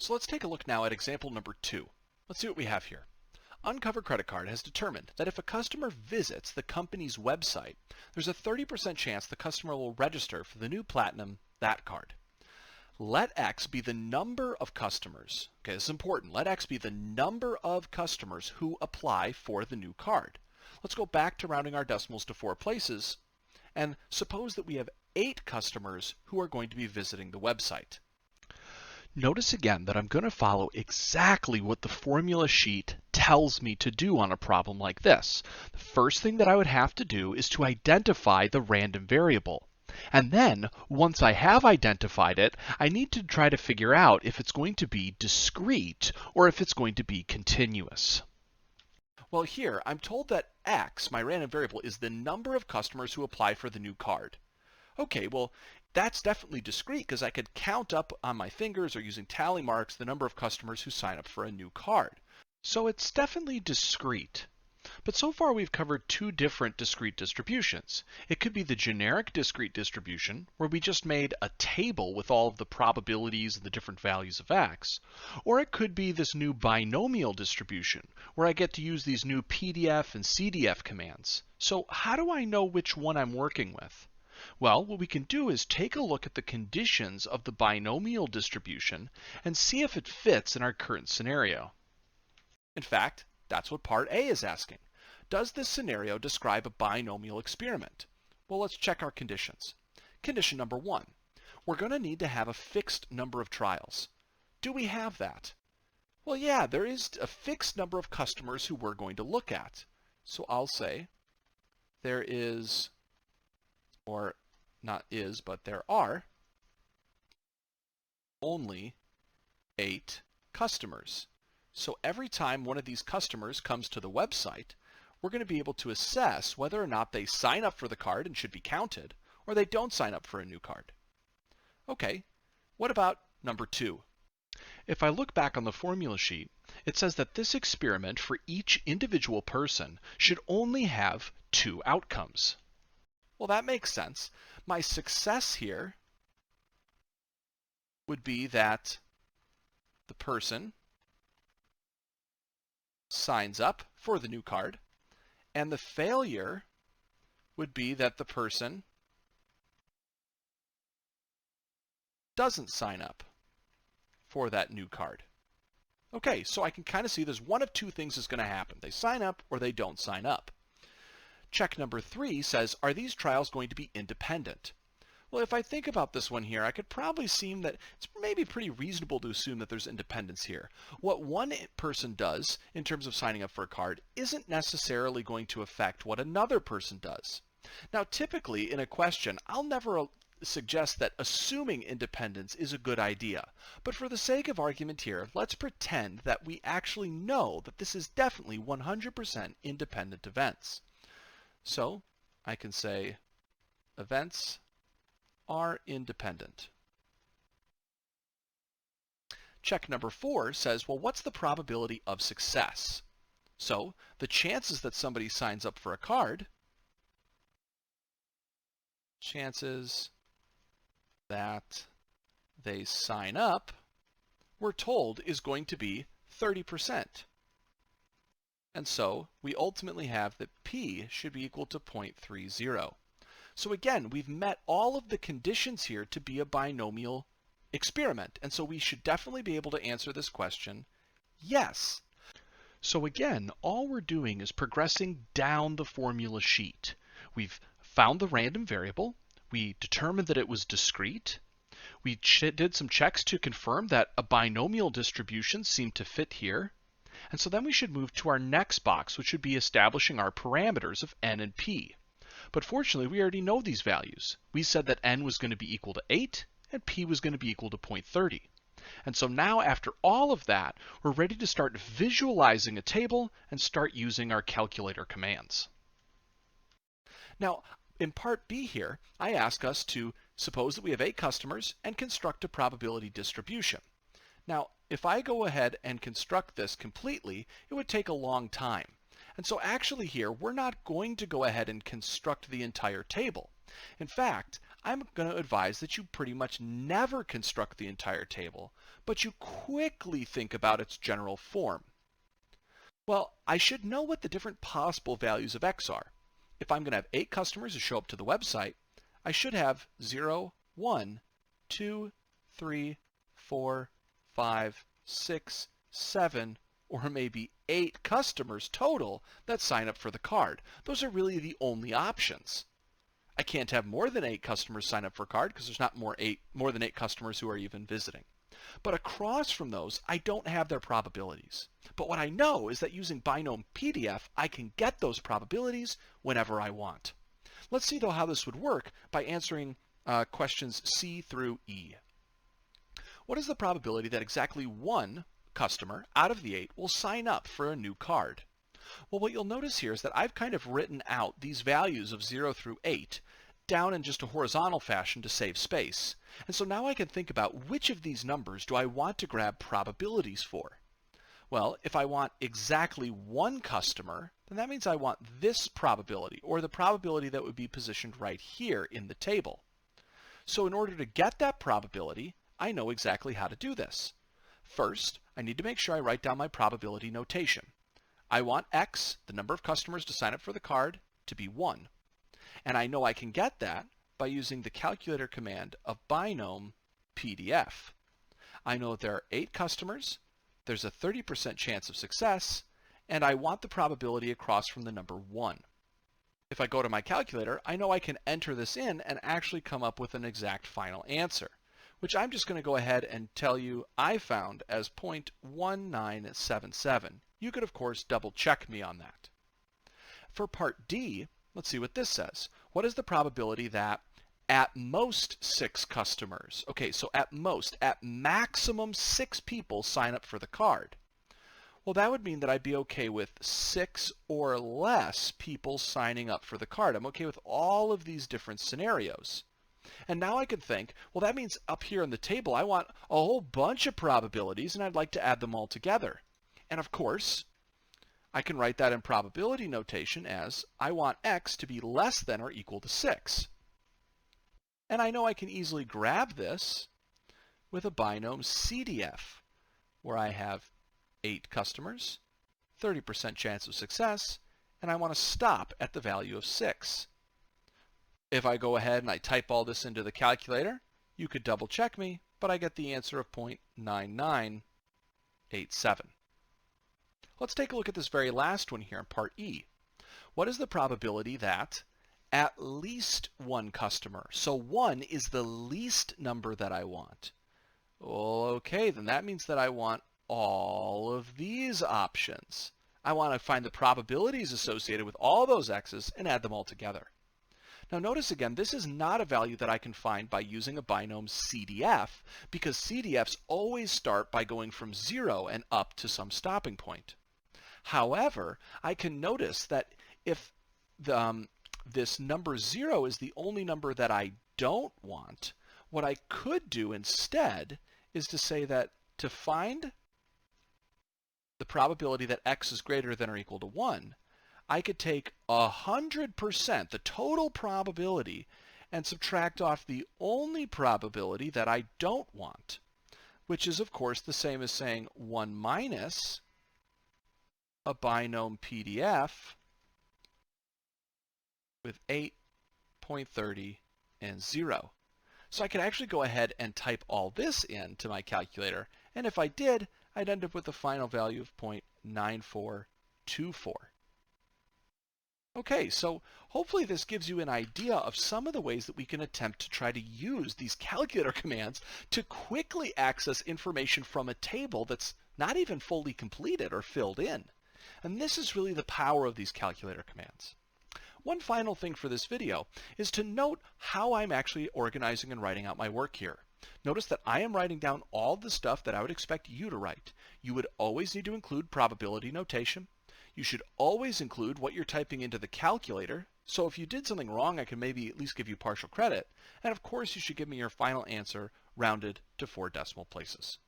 So let's take a look now at example number 2. Let's see what we have here. Uncover Credit Card has determined that if a customer visits the company's website, there's a 30% chance the customer will register for the new Platinum that card. Let X be the number of customers. Okay, this is important. Let X be the number of customers who apply for the new card. Let's go back to rounding our decimals to 4 places, and suppose that we have 8 customers who are going to be visiting the website. Notice again that I'm going to follow exactly what the formula sheet tells me to do on a problem like this. The first thing that I would have to do is to identify the random variable. And then, once I have identified it, I need to try to figure out if it's going to be discrete or if it's going to be continuous. Well, here I'm told that X, my random variable, is the number of customers who apply for the new card. Okay, well, that's definitely discrete because I could count up on my fingers or using tally marks the number of customers who sign up for a new card. So it's definitely discrete. But so far we've covered 2 different discrete distributions. It could be the generic discrete distribution, where we just made a table with all of the probabilities and the different values of X. Or it could be this new binomial distribution, where I get to use these new PDF and CDF commands. So how do I know which one I'm working with? Well, what we can do is take a look at the conditions of the binomial distribution and see if it fits in our current scenario. In fact, that's what part A is asking. Does this scenario describe a binomial experiment? Well, let's check our conditions. Condition number 1. We're going to need to have a fixed number of trials. Do we have that? Well, yeah, there is a fixed number of customers who we're going to look at. So I'll say there is, or not is, but there are only 8 customers. So every time one of these customers comes to the website, we're going to be able to assess whether or not they sign up for the card and should be counted, or they don't sign up for a new card. Okay, what about number 2? If I look back on the formula sheet, it says that this experiment for each individual person should only have 2 outcomes. Well, that makes sense. My success here would be that the person signs up for the new card, and the failure would be that the person doesn't sign up for that new card. Okay, so I can kind of see there's one of 2 things is going to happen. They sign up or they don't sign up. Check number 3 says, are these trials going to be independent? Well, if I think about this one here, I could probably assume that it's maybe pretty reasonable to assume that there's independence here. What one person does in terms of signing up for a card isn't necessarily going to affect what another person does. Now, typically in a question, I'll never suggest that assuming independence is a good idea. But for the sake of argument here, let's pretend that we actually know that this is definitely 100% independent events. So I can say events are independent. Check number 4 says, well, what's the probability of success? So the chances that somebody signs up for a card, chances that they sign up, we're told is going to be 30%. And so we ultimately have that P should be equal to 0.30. So again, we've met all of the conditions here to be a binomial experiment. And so we should definitely be able to answer this question, yes. So again, all we're doing is progressing down the formula sheet. We've found the random variable. We determined that it was discrete. We did some checks to confirm that a binomial distribution seemed to fit here. And so then we should move to our next box, which would be establishing our parameters of n and p. But fortunately, we already know these values. We said that n was going to be equal to 8 and p was going to be equal to 0.30. And so now after all of that, we're ready to start visualizing a table and start using our calculator commands. Now, in part B here, I ask us to suppose that we have 8 customers and construct a probability distribution. Now, if I go ahead and construct this completely, it would take a long time. And so actually here, we're not going to go ahead and construct the entire table. In fact, I'm going to advise that you pretty much never construct the entire table, but you quickly think about its general form. Well, I should know what the different possible values of x are. If I'm going to have 8 customers who show up to the website, I should have 0, 1, 2, 3, 4, 5, 6, 7, or maybe 8 customers total that sign up for the card. Those are really the only options. I can't have more than 8 customers sign up for a card because there's not more than 8 customers who are even visiting. But across from those, I don't have their probabilities. But what I know is that using Binomial PDF, I can get those probabilities whenever I want. Let's see, though, how this would work by answering questions C through E. What is the probability that exactly 1 customer out of the 8 will sign up for a new card? Well, what you'll notice here is that I've kind of written out these values of 0 through 8 down in just a horizontal fashion to save space. And so now I can think about which of these numbers do I want to grab probabilities for. Well, if I want exactly 1 customer, then that means I want this probability, or the probability that would be positioned right here in the table. So in order to get that probability, I know exactly how to do this. First, I need to make sure I write down my probability notation. I want X, the number of customers to sign up for the card, to be 1. And I know I can get that by using the calculator command of Binomial PDF. I know that there are 8 customers, there's a 30% chance of success, and I want the probability across from the number 1. If I go to my calculator, I know I can enter this in and actually come up with an exact final answer, which I'm just going to go ahead and tell you I found as 0.1977. You could, of course, double check me on that. For part D, let's see what this says. What is the probability that at most 6 customers, okay, so at most, at maximum 6 people sign up for the card? Well, that would mean that I'd be okay with 6 or less people signing up for the card. I'm okay with all of these different scenarios. And now I can think, well, that means up here in the table, I want a whole bunch of probabilities, and I'd like to add them all together. And of course, I can write that in probability notation as I want x to be less than or equal to 6. And I know I can easily grab this with a Binomial CDF, where I have 8 customers, 30% chance of success, and I want to stop at the value of 6. If I go ahead and I type all this into the calculator, you could double check me, but I get the answer of 0.9987. Let's take a look at this very last one here in part E. What is the probability that at least 1 customer, so 1 is the least number that I want? Okay, then that means that I want all of these options. I want to find the probabilities associated with all those x's and add them all together. Now notice again, this is not a value that I can find by using a Binomial CDF, because CDFs always start by going from 0 and up to some stopping point. However, I can notice that if this number 0 is the only number that I don't want, what I could do instead is to say that to find the probability that x is greater than or equal to 1, I could take 100%, the total probability, and subtract off the only probability that I don't want, which is, of course, the same as saying 1 minus a Binomial PDF with 8.30 and 0. So I could actually go ahead and type all this into my calculator, and if I did, I'd end up with a final value of 0.9424. Okay, so hopefully this gives you an idea of some of the ways that we can attempt to try to use these calculator commands to quickly access information from a table that's not even fully completed or filled in. And this is really the power of these calculator commands. One final thing for this video is to note how I'm actually organizing and writing out my work here. Notice that I am writing down all the stuff that I would expect you to write. You would always need to include probability notation. You should always include what you're typing into the calculator, so if you did something wrong, I can maybe at least give you partial credit. And of course, you should give me your final answer rounded to 4 decimal places.